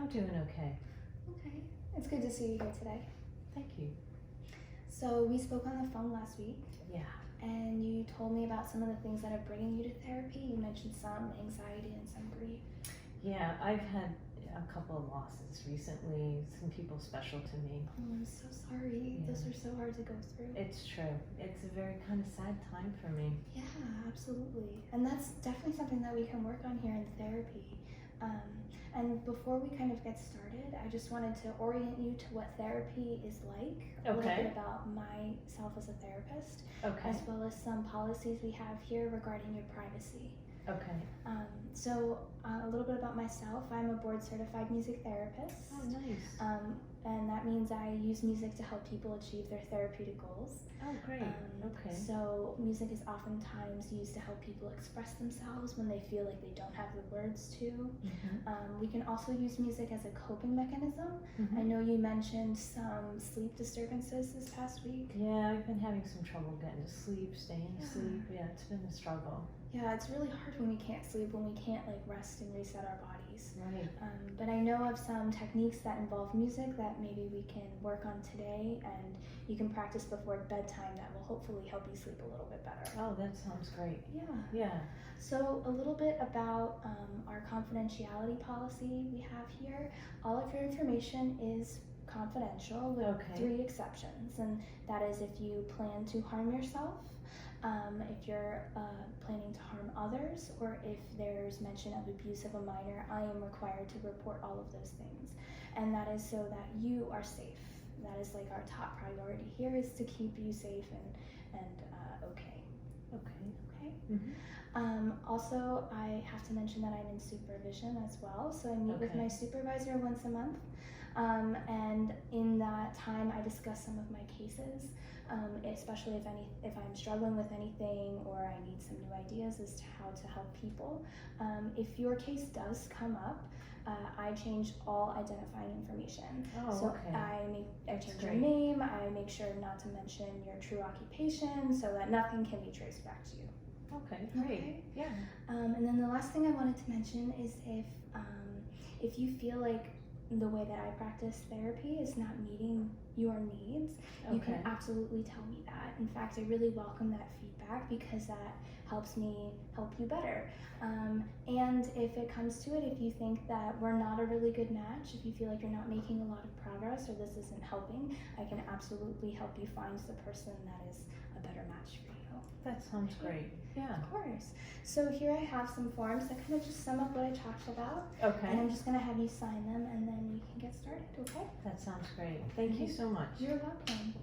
I'm doing okay. Okay. It's good to see you here today. Thank you. So we spoke on the phone last week, Yeah. and you told me about some of the things that are bringing you to therapy. You mentioned some anxiety and some grief. Yeah, I've had a couple of losses recently, some people special to me. Oh, I'm so sorry. Yeah. Those are so hard to go through. It's true. It's a very kind of sad time for me. Yeah, absolutely. And that's definitely something that we can work on here in therapy. And before we kind of get started, I just wanted to orient you to what therapy is like, a little Okay. bit about myself as a therapist, Okay. as well as some policies we have here regarding your privacy. Okay. So a little bit about myself. I'm a board certified music therapist. Oh, nice. And that means I use music to help people achieve their therapeutic goals. Oh, great. Okay. So music is oftentimes used to help people express themselves when they feel like they don't have the words to. Mm-hmm. We can also use music as a coping mechanism. Mm-hmm. I know you mentioned some sleep disturbances this past week. Yeah, I've been having some trouble getting to sleep, staying asleep. Yeah, it's been a struggle. Yeah, it's really hard when we can't sleep, when we can't like rest and reset our bodies. Right. But I know of some techniques that involve music that maybe we can work on today, and you can practice before bedtime that will hopefully help you sleep a little bit better. Oh, that sounds great. Yeah. Yeah. So a little bit about our confidentiality policy we have here. All of your information is confidential with Okay. 3 exceptions, and that is if you plan to harm yourself, if you're planning to harm others, or if there's mention of abuse of a minor. I am required to report all of those things, and that is so that you are safe. That is like our top priority here, is to keep you safe and okay. Okay. Okay. Mm-hmm. Also, I have to mention that I'm in supervision as well, so I meet with Okay. my supervisor once a month, and in that time I discuss some of my cases, especially if I'm struggling with anything or I need some new ideas as to how to help people. If your case does come up, I change all identifying information. Oh, so okay. I change your great. name, I make sure not to mention your true occupation so that nothing can be traced back to you. Okay, great. Okay. Yeah. And then the last thing I wanted to mention is if you feel like the way that I practice therapy is not meeting your needs, you can Okay. absolutely tell me that. In fact, I really welcome that feedback because that helps me help you better. And if it comes to it, if you think that we're not a really good match, if you feel like you're not making a lot of progress or this isn't helping, I can absolutely help you find the person that is a better match for you. That sounds great. Yeah. Of course. So here I have some forms that kind of just sum up what I talked about. Okay. And I'm just going to have you sign them and then we can get started, okay? That sounds great. Thank you so much. You're welcome.